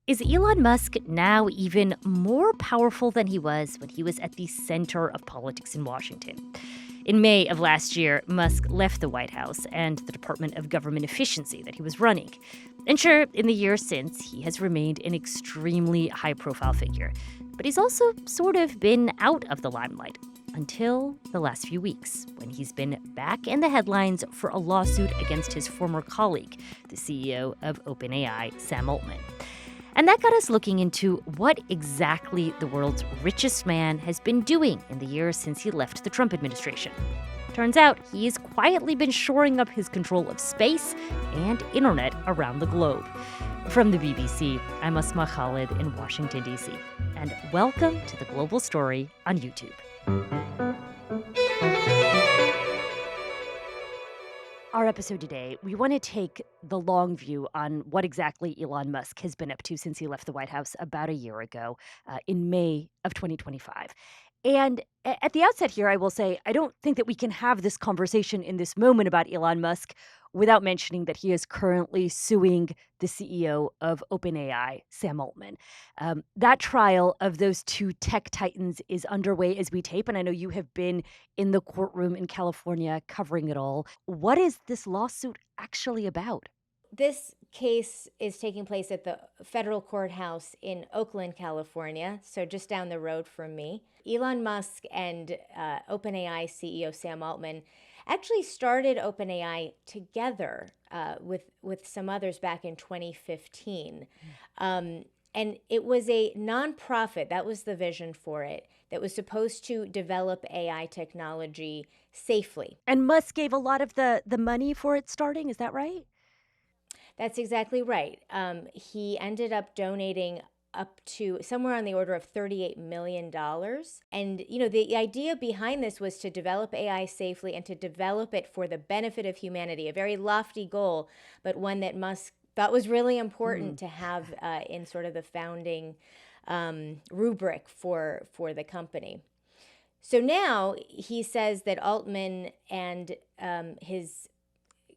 Is Elon Musk now even more powerful than he was when he was at the center of politics in Washington? In May of last year, Musk left the White House and the Department of Government Efficiency that he was running. And sure, in the years since, he has remained an extremely high profile figure. But he's also sort of been out of the limelight until the last few weeks, when he's been back in the headlines for a lawsuit against his former colleague, the CEO of OpenAI, Sam Altman. And that got us looking into what exactly the world's richest man has been doing in the years since he left the Trump administration. Turns out he's quietly been shoring up his control of space and internet around the globe. From the BBC, I'm Asma Khalid in Washington, D.C. And welcome to The Global Story on YouTube. Our episode today, we want to take the long view on what exactly Elon Musk has been up to since he left the White House about a year ago, in May of 2025. And at the outset here, I will say, I don't think that we can have this conversation in this moment about Elon Musk without mentioning that he is currently suing the CEO of OpenAI, Sam Altman. That trial of those two tech titans is underway as we tape, and I know you have been in the courtroom in California covering it all. What is this lawsuit actually about? This case is taking place at the federal courthouse in Oakland, California, so just down the road from me. Elon Musk and OpenAI CEO Sam Altman actually started OpenAI together with some others back in 2015. And it was a nonprofit, that was the vision for it, that was supposed to develop AI technology safely. And Musk gave a lot of the money for it starting, is that right? That's exactly right. He ended up donating up to somewhere on the order of $38 million. And, the idea behind this was to develop AI safely and to develop it for the benefit of humanity, a very lofty goal, but one that Musk thought was really important to have in sort of the founding rubric for the company. So now he says that Altman and his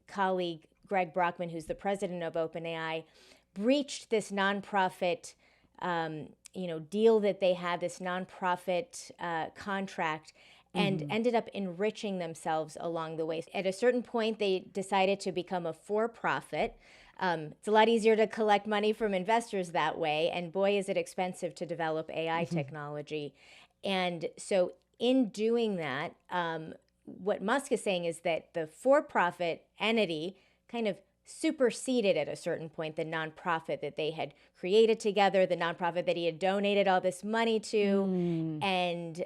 colleague, Greg Brockman, who's the president of OpenAI, breached this nonprofit, deal that they had, this nonprofit contract, and ended up enriching themselves along the way. At a certain point, they decided to become a for-profit. It's a lot easier to collect money from investors that way, and boy, is it expensive to develop AI technology. And so in doing that, what Musk is saying is that the for-profit entity kind of superseded at a certain point the nonprofit that they had created together, the nonprofit that he had donated all this money to. And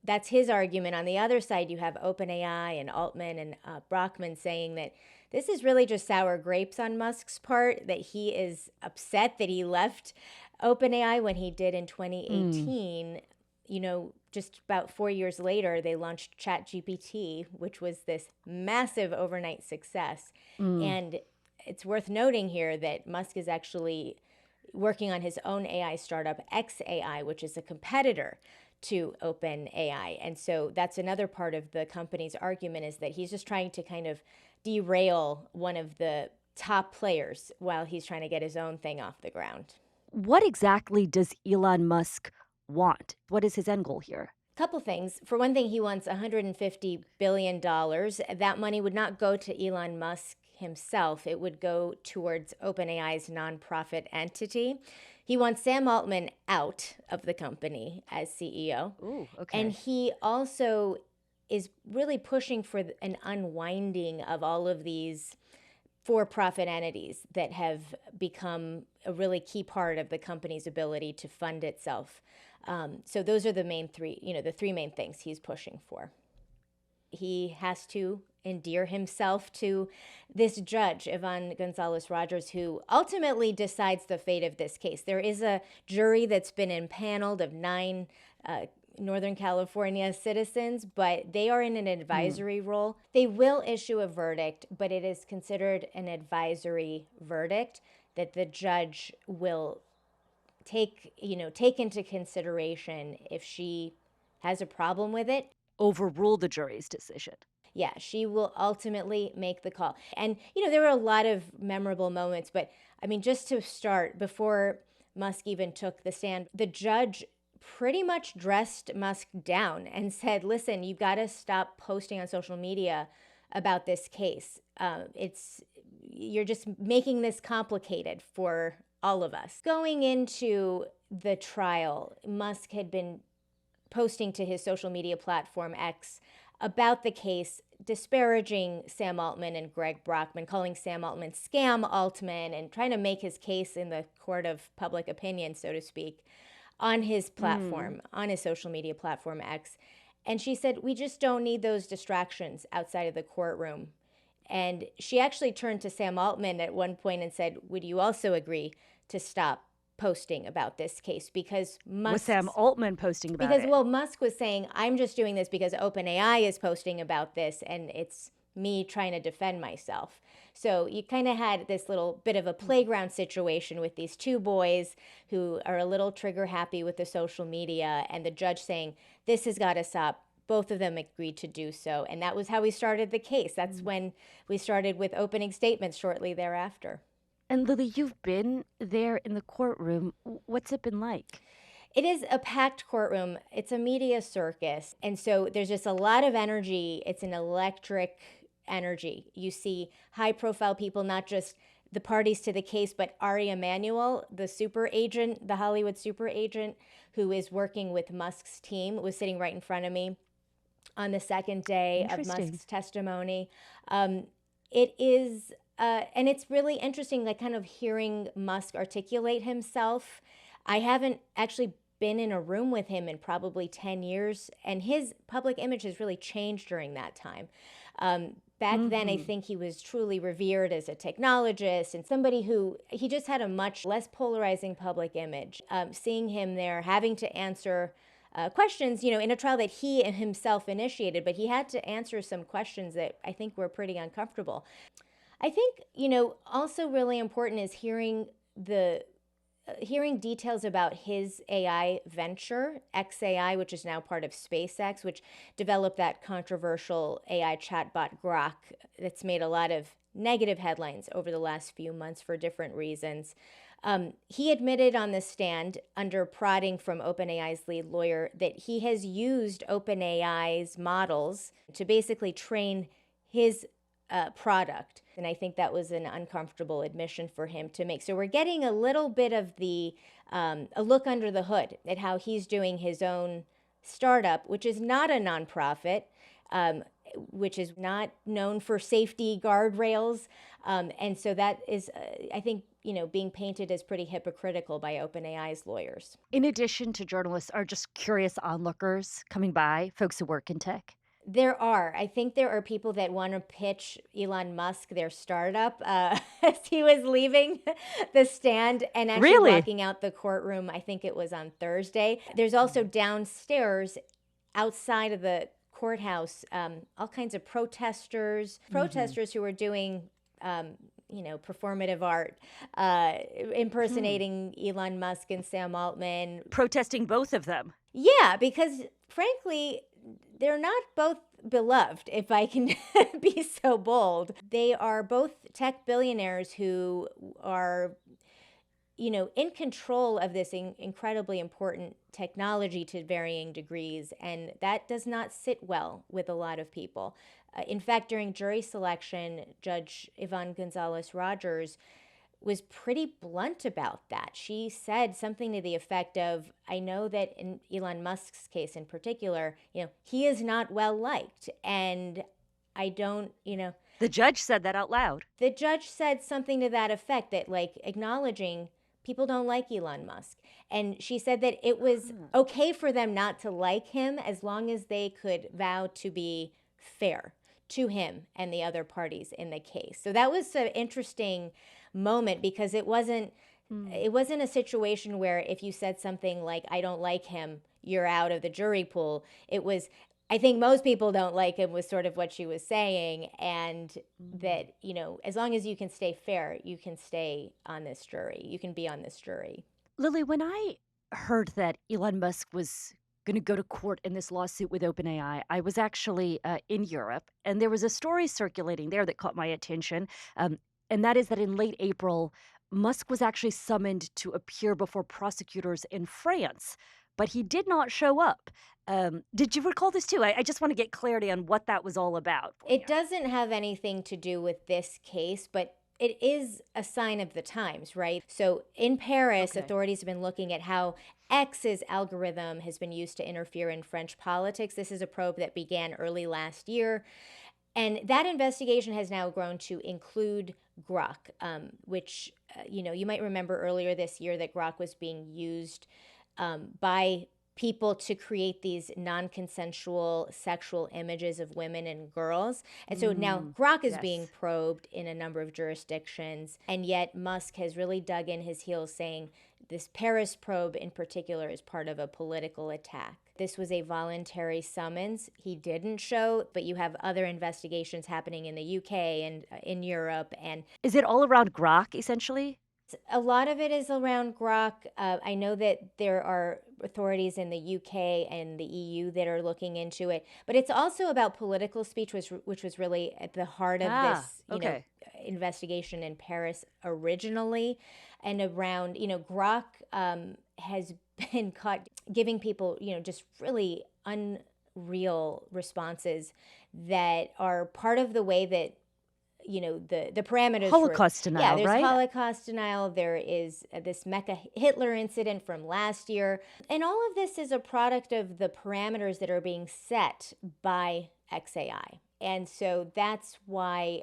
that's his argument. On the other side, you have OpenAI and Altman and Brockman saying that this is really just sour grapes on Musk's part, that he is upset that he left OpenAI when he did in 2018. Just about 4 years later, they launched ChatGPT, which was this massive overnight success. And it's worth noting here that Musk is actually working on his own AI startup, xAI, which is a competitor to OpenAI. And so that's another part of the company's argument, is that he's just trying to kind of derail one of the top players while he's trying to get his own thing off the ground. What exactly does Elon Musk want? What is his end goal here? Couple things. For one thing, he wants $150 billion. That money would not go to Elon Musk himself. It would go towards OpenAI's nonprofit entity. He wants Sam Altman out of the company as CEO. Ooh, okay. And he also is really pushing for an unwinding of all of these for-profit entities that have become a really key part of the company's ability to fund itself. So those are the main three, the three main things he's pushing for. He has to endear himself to this judge, Yvonne Gonzalez-Rogers, who ultimately decides the fate of this case. There is a jury that's been impaneled of 9 Northern California citizens, but they are in an advisory role. They will issue a verdict, but it is considered an advisory verdict that the judge will take into consideration if she has a problem with it. Overrule the jury's decision. Yeah, she will ultimately make the call. And, there were a lot of memorable moments, but I mean, just to start, before Musk even took the stand, the judge pretty much dressed Musk down and said, listen, you've got to stop posting on social media about this case. You're just making this complicated for all of us. Going into the trial, Musk had been posting to his social media platform X about the case, disparaging Sam Altman and Greg Brockman, calling Sam Altman Scam Altman, and trying to make his case in the court of public opinion, so to speak, on his platform, on his social media platform X. And she said, we just don't need those distractions outside of the courtroom. And she actually turned to Sam Altman at one point and said, would you also agree to stop posting about this case? Because Was Sam Altman posting about because, it? well, Musk was saying, I'm just doing this because OpenAI is posting about this, and it's me trying to defend myself. So you kind of had this little bit of a playground situation with these two boys who are a little trigger happy with the social media, and the judge saying, this has got to stop. Both of them agreed to do so. And that was how we started the case. That's when we started with opening statements shortly thereafter. And Lily, you've been there in the courtroom. What's it been like? It is a packed courtroom. It's a media circus. And so there's just a lot of energy. It's an electric energy. You see high profile people, not just the parties to the case, but Ari Emanuel, the super agent, the Hollywood super agent who is working with Musk's team, was sitting right in front of me on the second day of Musk's testimony. It is, and it's really interesting, like kind of hearing Musk articulate himself. I haven't actually been in a room with him in probably 10 years, and his public image has really changed during that time. Back then, I think he was truly revered as a technologist and somebody who, he just had a much less polarizing public image. Seeing him there, having to answer questions, in a trial that he himself initiated, but he had to answer some questions that I think were pretty uncomfortable. I think, also really important is hearing details about his AI venture, XAI, which is now part of SpaceX, which developed that controversial AI chatbot Grok that's made a lot of negative headlines over the last few months for different reasons. He admitted on the stand, under prodding from OpenAI's lead lawyer, that he has used OpenAI's models to basically train his product. And I think that was an uncomfortable admission for him to make. So we're getting a little bit of a look under the hood at how he's doing his own startup, which is not a nonprofit, which is not known for safety guardrails. And so that is, I think, being painted as pretty hypocritical by OpenAI's lawyers. In addition to journalists, are just curious onlookers coming by, folks who work in tech? There are. I think there are people that want to pitch Elon Musk their startup as he was leaving the stand and actually walking out the courtroom. I think it was on Thursday. There's also downstairs, outside of the courthouse, all kinds of protesters who are doing performative art, impersonating Elon Musk and Sam Altman. Protesting both of them. Yeah, because frankly, they're not both beloved, if I can be so bold. They are both tech billionaires who are, in control of this incredibly important technology to varying degrees. And that does not sit well with a lot of people. In fact, during jury selection, Judge Yvonne Gonzalez-Rogers was pretty blunt about that. She said something to the effect of, I know that in Elon Musk's case in particular, he is not well liked. And I don't, The judge said that out loud. The judge said something to that effect, that acknowledging people don't like Elon Musk. And she said that it was okay for them not to like him as long as they could vow to be fair to him and the other parties in the case. So that was an interesting moment, because it wasn't a situation where if you said something like, I don't like him, you're out of the jury pool. It was, I think most people don't like him, was sort of what she was saying. And that, as long as you can stay fair, you can stay on this jury. You can be on this jury. Lily, when I heard that Elon Musk was going to go to court in this lawsuit with OpenAI, I was actually in Europe, and there was a story circulating there that caught my attention. And that is that in late April, Musk was actually summoned to appear before prosecutors in France, but he did not show up. Did you recall this too? I just want to get clarity on what that was all about for It you. doesn't have anything to do with this case, but it is a sign of the times, right? So in Paris, Okay. authorities have been looking at how X's algorithm has been used to interfere in French politics. This is a probe that began early last year. And that investigation has now grown to include Grok, which, you might remember earlier this year that Grok was being used by people to create these non-consensual sexual images of women and girls. And so now Grok is being Yes. probed in a number of jurisdictions. And yet Musk has really dug in his heels saying this Paris probe in particular is part of a political attack. This was a voluntary summons. He didn't show, but you have other investigations happening in the UK and in Europe. And Is it all around Grok, essentially? a lot of it is around Grok. I know that there are authorities in the UK and the EU that are looking into it, but it's also about political speech, which was really at the heart of Ah, this, okay. investigation in Paris originally, and around, Grok has been caught giving people, just really unreal responses that are part of the way that the parameters for, Holocaust yeah, denial, there's right? Holocaust denial, there is this Mecca Hitler incident from last year, and all of this is a product of the parameters that are being set by XAI. And so that's why,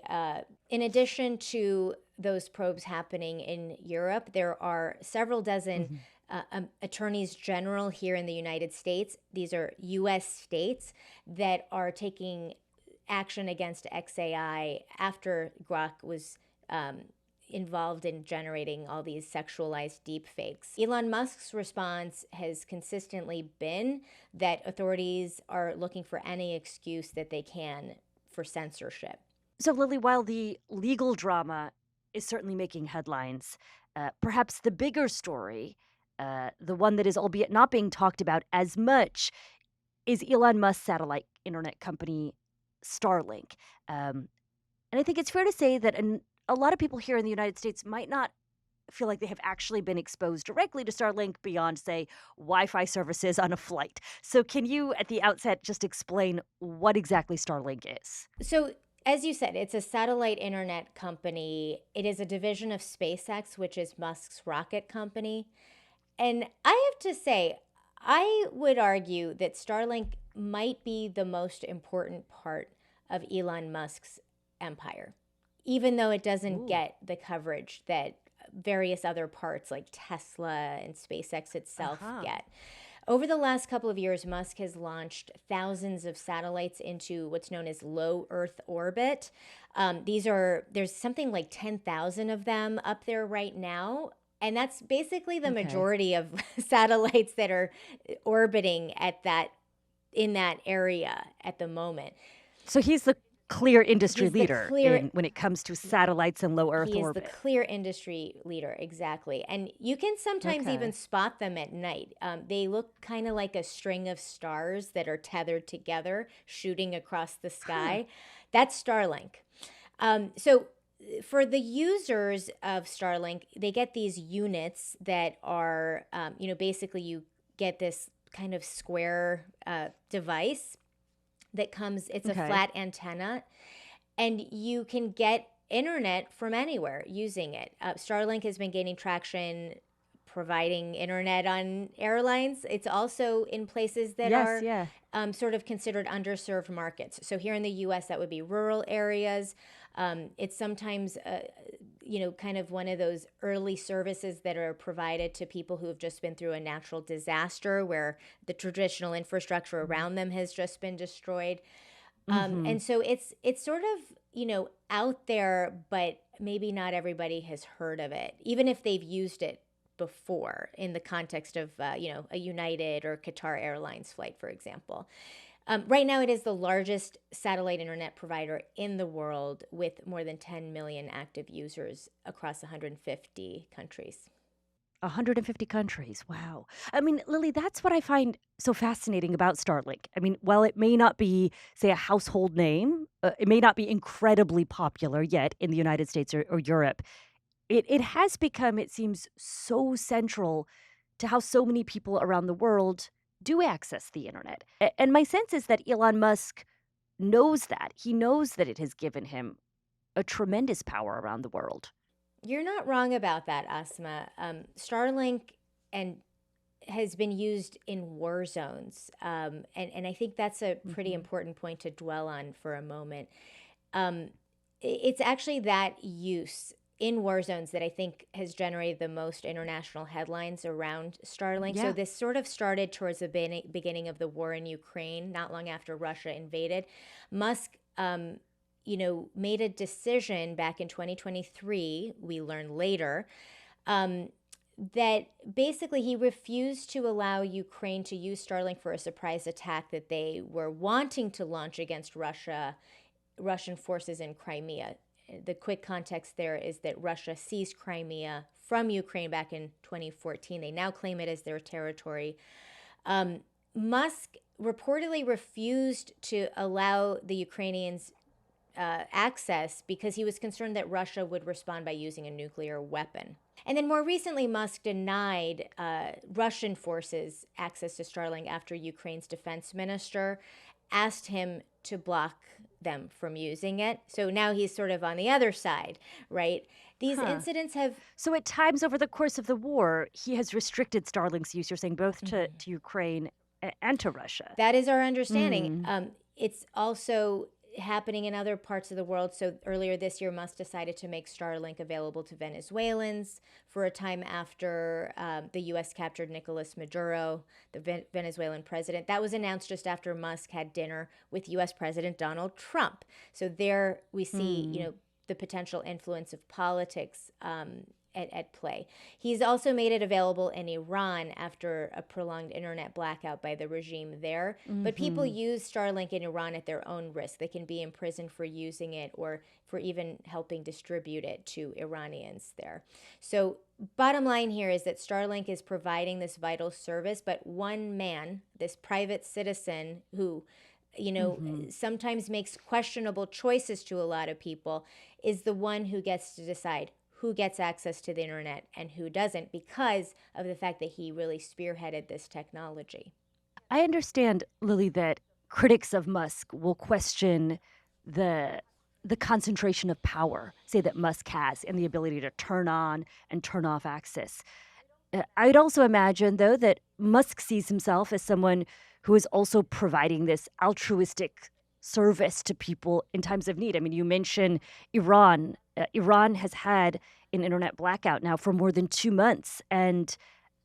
in addition to those probes happening in Europe, there are several dozen Mhm. attorneys general here in the United States. These are US states that are taking action against XAI after Grok was involved in generating all these sexualized deepfakes. Elon Musk's response has consistently been that authorities are looking for any excuse that they can for censorship. So, Lily, while the legal drama is certainly making headlines, perhaps the bigger story, the one that is albeit not being talked about as much, is Elon Musk's satellite internet company, Starlink. Um, and I think it's fair to say that a lot of people here in the United States might not feel like they have actually been exposed directly to Starlink beyond, say, Wi Fi services on a flight. So, can you at the outset just explain what exactly Starlink is? So, as you said, it's a satellite internet company. It is a division of SpaceX, which is Musk's rocket company. And I have to say, I would argue that Starlink might be the most important part of Elon Musk's empire, even though it doesn't Ooh. get the coverage that various other parts like Tesla and SpaceX Uh itself huh. get. Over the last couple of years, Musk has launched thousands of satellites into what's known as low Earth orbit. There's something like 10,000 of them up there right now. And that's basically the Okay. majority of satellites that are orbiting in that area at the moment. So he's the clear industry He's the leader clear in when it comes to satellites and low Earth He is the orbit. clear industry leader, exactly. And you can sometimes even Okay. spot them at night. They look kind of like a string of stars that are tethered together, shooting across the Huh. sky. That's Starlink. So, for the users of Starlink, they get these units that are, basically you get this kind of square device that comes, it's a Okay. flat antenna, and you can get internet from anywhere using it. Starlink has been gaining traction providing internet on airlines. It's also in places that Yes. are Yeah. sort of considered underserved markets. So here in the US, that would be rural areas. It's sometimes, kind of one of those early services that are provided to people who have just been through a natural disaster where the traditional infrastructure around them has just been destroyed. Mm-hmm. And so it's sort of, out there, but maybe not everybody has heard of it, even if they've used it before in the context of, a United or Qatar Airlines flight, for example. Right now, it is the largest satellite internet provider in the world with more than 10 million active users across 150 countries. 150 countries. Wow. I mean, Lily, that's what I find so fascinating about Starlink. I mean, while it may not be, say, a household name, it may not be incredibly popular yet in the United States or Europe. it has become, it seems, so central to how so many people around the world do access the internet. And my sense is that Elon Musk knows that. He knows that it has given him a tremendous power around the world. You're not wrong about that, Asma. Starlink and has been used in war zones, and I think that's a pretty Mhm. important point to dwell on for a moment. Um, it's actually that use in war zones that I think has generated the most international headlines around Starlink. So Yeah. this sort of started towards the beginning of the war in Ukraine, not long after Russia invaded. Musk, made a decision back in 2023. We learned later. Um, that basically he refused to allow Ukraine to use Starlink for a surprise attack that they were wanting to launch against Russian forces in Crimea. The quick context there is that Russia seized Crimea from Ukraine back in 2014. They now claim it as their territory. Um, Musk reportedly refused to allow the Ukrainians access because he was concerned that Russia would respond by using a nuclear weapon. And then more recently, Musk denied Russian forces access to Starlink after Ukraine's defense minister asked him to block them from using it. So now he's sort of on the other side, right? These Huh. incidents have. So at times over the course of the war, he has restricted Starlink's use, you're saying, both Mhm. to Ukraine and to Russia. That is our understanding. Mm. It's also happening in other parts of the world. So earlier this year, Musk decided to make Starlink available to Venezuelans for a time after the U.S. captured Nicolas Maduro, the Venezuelan president. That was announced just after Musk had dinner with U.S. President Donald Trump. So there we see, Mm. the potential influence of politics at play. He's also made it available in Iran after a prolonged internet blackout by the regime there. But people Hmm. use Starlink in Iran at their own risk. They can be imprisoned for using it or for even helping distribute it to Iranians there. So, bottom line here is that Starlink is providing this vital service, but one man, this private citizen who Hmm. sometimes makes questionable choices to a lot of people, is the one who gets to decide who gets access to the internet and who doesn't because of the fact that he really spearheaded this technology. I understand, Lily, that critics of Musk will question the the concentration of power, say that Musk has, and the ability to turn on and turn off access. I'd also imagine, though, that Musk sees himself as someone who is also providing this altruistic service to people in times of need. I mean, you mentioned Iran. Iran has had an internet blackout now for more than 2 months. And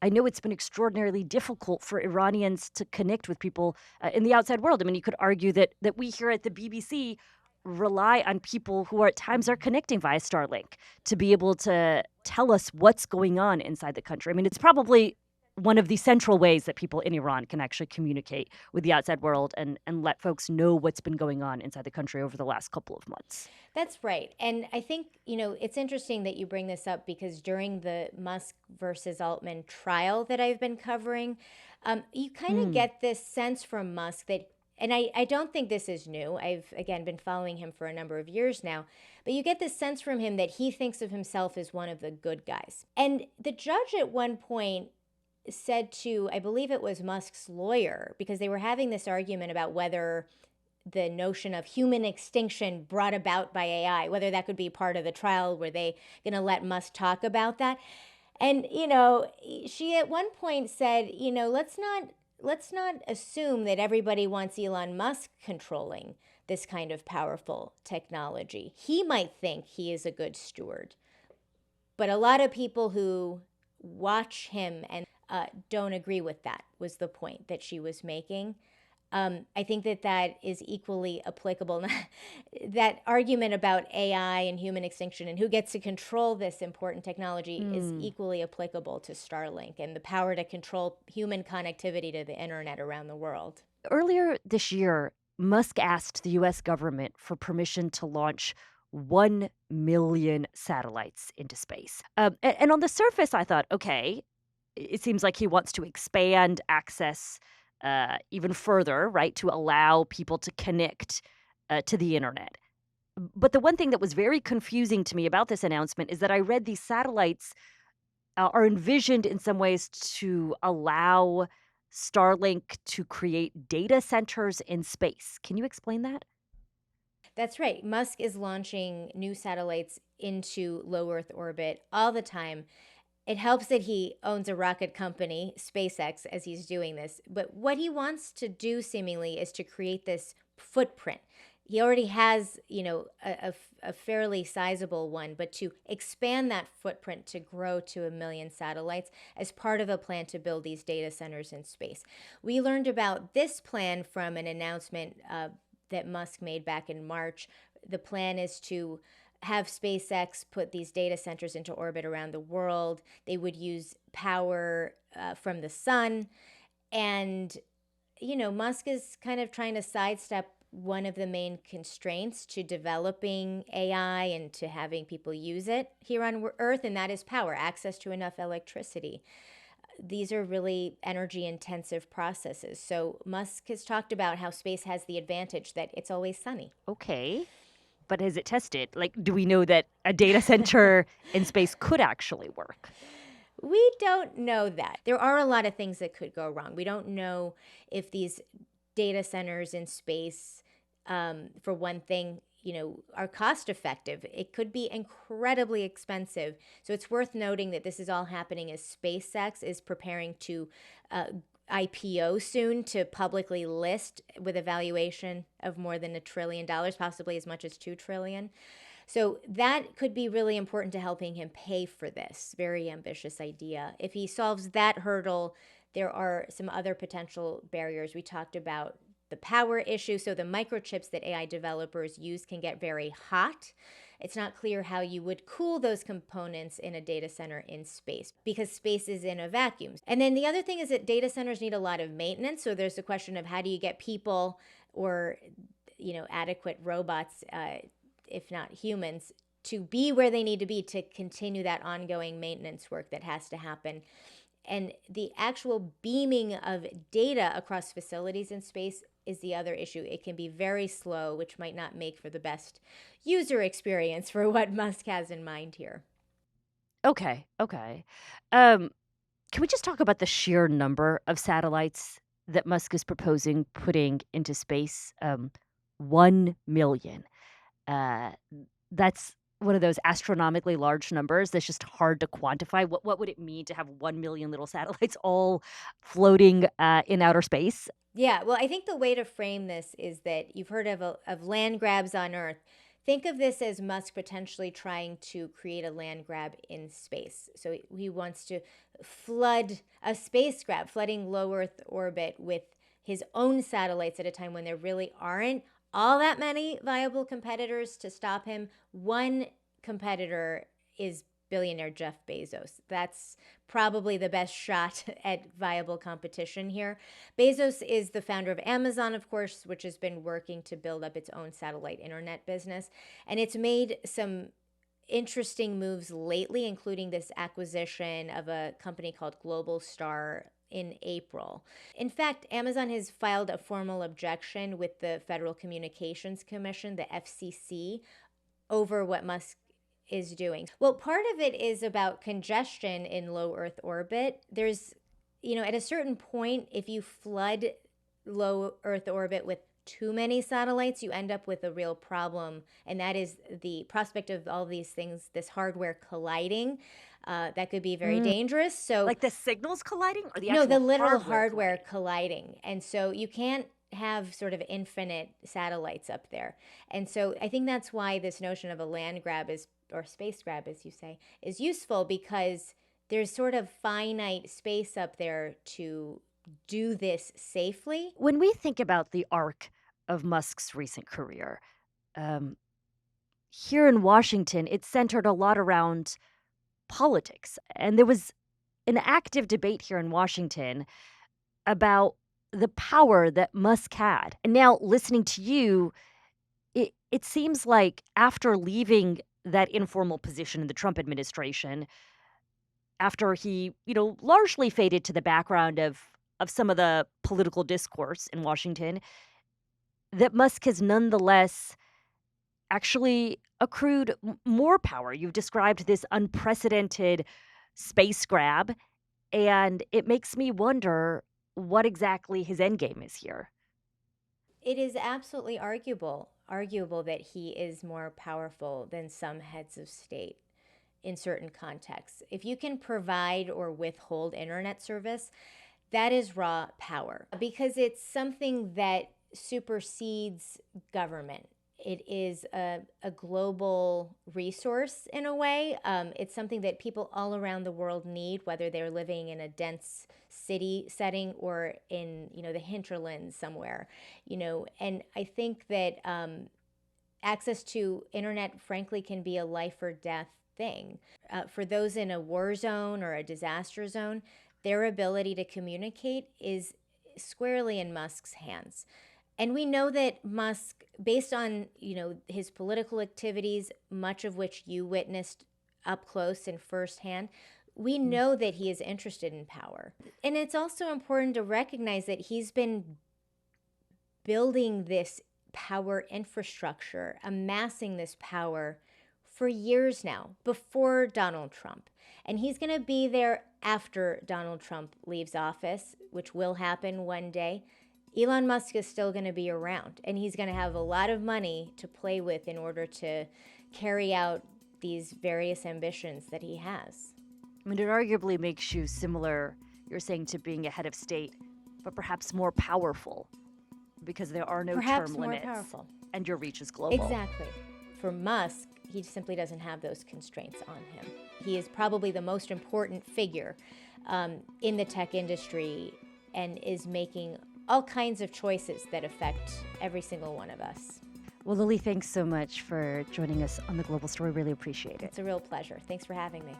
I know it's been extraordinarily difficult for Iranians to connect with people in the outside world. I mean, you could argue that we here at the BBC rely on people who are at times are connecting via Starlink to be able to tell us what's going on inside the country. I mean, it's probably one of the central ways that people in Iran can actually communicate with the outside world and let folks know what's been going on inside the country over the last couple of months. That's right. And I think, it's interesting that you bring this up because during the Musk versus Altman trial that I've been covering, you kind of Mm. get this sense from Musk that, and I don't think this is new. I've, again, been following him for a number of years now, but you get this sense from him that he thinks of himself as one of the good guys. And the judge at one point said to, I believe it was Musk's lawyer, because they were having this argument about whether the notion of human extinction brought about by AI, whether that could be part of the trial. Were they going to let Musk talk about that? And she at one point said, let's not assume that everybody wants Elon Musk controlling this kind of powerful technology. He might think he is a good steward, but a lot of people who watch him and don't agree with that was the point that she was making. I think that is equally applicable. That argument about AI and human extinction and who gets to control this important technology is Mm. equally applicable to Starlink and the power to control human connectivity to the internet around the world. Earlier this year, Musk asked the US government for permission to launch 1 million satellites into space. And on the surface, I thought, okay, it seems like he wants to expand access even further, right, to allow people to connect to the internet. But the one thing that was very confusing to me about this announcement is that I read these satellites are envisioned in some ways to allow Starlink to create data centers in space. Can you explain that? That's right. Musk is launching new satellites into low Earth orbit all the time. It helps that he owns a rocket company, SpaceX, as he's doing this. But what he wants to do, seemingly, is to create this footprint. He already has, a fairly sizable one, but to expand that footprint to grow to 1 million satellites as part of a plan to build these data centers in space. We learned about this plan from an announcement that Musk made back in March. The plan is to have SpaceX put these data centers into orbit around the world. They would use power from the sun. And, Musk is kind of trying to sidestep one of the main constraints to developing AI and to having people use it here on Earth, and that is power, access to enough electricity. These are really energy intensive processes. So Musk has talked about how space has the advantage that it's always sunny. Okay. But is it tested? Like, do we know that a data center in space could actually work? We don't know that. There are a lot of things that could go wrong. We don't know if these data centers in space, for one thing, are cost effective. It could be incredibly expensive. So it's worth noting that this is all happening as SpaceX is preparing to IPO soon, to publicly list with a valuation of more than $1 trillion, possibly as much as $2 trillion. So that could be really important to helping him pay for this very ambitious idea. If he solves that hurdle, there are some other potential barriers. We talked about the power issue. So the microchips that AI developers use can get very hot. It's not clear how you would cool those components in a data center in space because space is in a vacuum. And then the other thing is that data centers need a lot of maintenance. So there's the question of how do you get people or adequate robots, if not humans, to be where they need to be to continue that ongoing maintenance work that has to happen. And the actual beaming of data across facilities in space is the other issue. It can be very slow, which might not make for the best user experience for what Musk has in mind here. Okay. Okay. Um, can we just talk about the sheer number of satellites that Musk is proposing putting into space? 1 million. Uh, that's one of those astronomically large numbers that's just hard to quantify. What would it mean to have 1 million little satellites all floating in outer space? Yeah, well, I think the way to frame this is that you've heard of land grabs on Earth. Think of this as Musk potentially trying to create a land grab in space. So he wants to flood a space grab, flooding low Earth orbit with his own satellites at a time when there really aren't all that many viable competitors to stop him. One competitor is billionaire Jeff Bezos. That's probably the best shot at viable competition here. Bezos is the founder of Amazon, of course, which has been working to build up its own satellite internet business. And it's made some interesting moves lately, including this acquisition of a company called Global Star in April. In fact, Amazon has filed a formal objection with the Federal Communications Commission, the FCC, over what Musk is doing. Well, part of it is about congestion in low Earth orbit. There's, at a certain point, if you flood low Earth orbit with too many satellites, you end up with a real problem. And that is the prospect of all these things, this hardware colliding. That could be very dangerous. So, Like the signals colliding or the no, actual the literal hardware colliding? colliding. And so you can't have sort of infinite satellites up there. And so I think that's why this notion of a land grab is, or space grab, as you say, is useful because there's sort of finite space up there to do this safely. When we think about the arc of Musk's recent career, um, here in Washington, it centered a lot around politics. And there was an active debate here in Washington about the power that Musk had. And now, listening to you, it seems like after leaving that informal position in the Trump administration, after he, largely faded to the background of some of the political discourse in Washington, that Musk has nonetheless actually accrued more power. You've described this unprecedented space grab, and it makes me wonder what exactly his endgame is here. It is absolutely arguable that he is more powerful than some heads of state in certain contexts. If you can provide or withhold internet service, that is raw power because it's something that supersedes government. It is a global resource in a way. It's something that people all around the world need, whether they're living in a dense city setting or in the hinterlands somewhere. And I think that access to internet, frankly, can be a life or death thing. For those in a war zone or a disaster zone, their ability to communicate is squarely in Musk's hands. And we know that Musk, based on his political activities, much of which you witnessed up close and firsthand, we know that he is interested in power. And it's also important to recognize that he's been building this power infrastructure, amassing this power for years now, before Donald Trump. And he's going to be there after Donald Trump leaves office, which will happen one day. Elon Musk is still going to be around, and he's going to have a lot of money to play with in order to carry out these various ambitions that he has. I mean, it arguably makes you similar, you're saying, to being a head of state, but perhaps more powerful because there are no Perhaps term more limits powerful. and your reach is global. Exactly. For Musk, he simply doesn't have those constraints on him. He is probably the most important figure in the tech industry and is making all kinds of choices that affect every single one of us. Well, Lily, thanks so much for joining us on The Global Story. Really appreciate it. It's a real pleasure. Thanks for having me.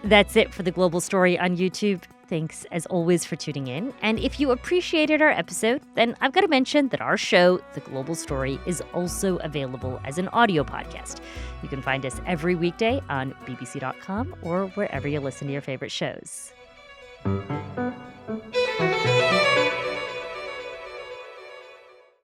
That's it for The Global Story on YouTube. Thanks, as always, for tuning in. And if you appreciated our episode, then I've got to mention that our show, The Global Story, is also available as an audio podcast. You can find us every weekday on bbc.com or wherever you listen to your favorite shows.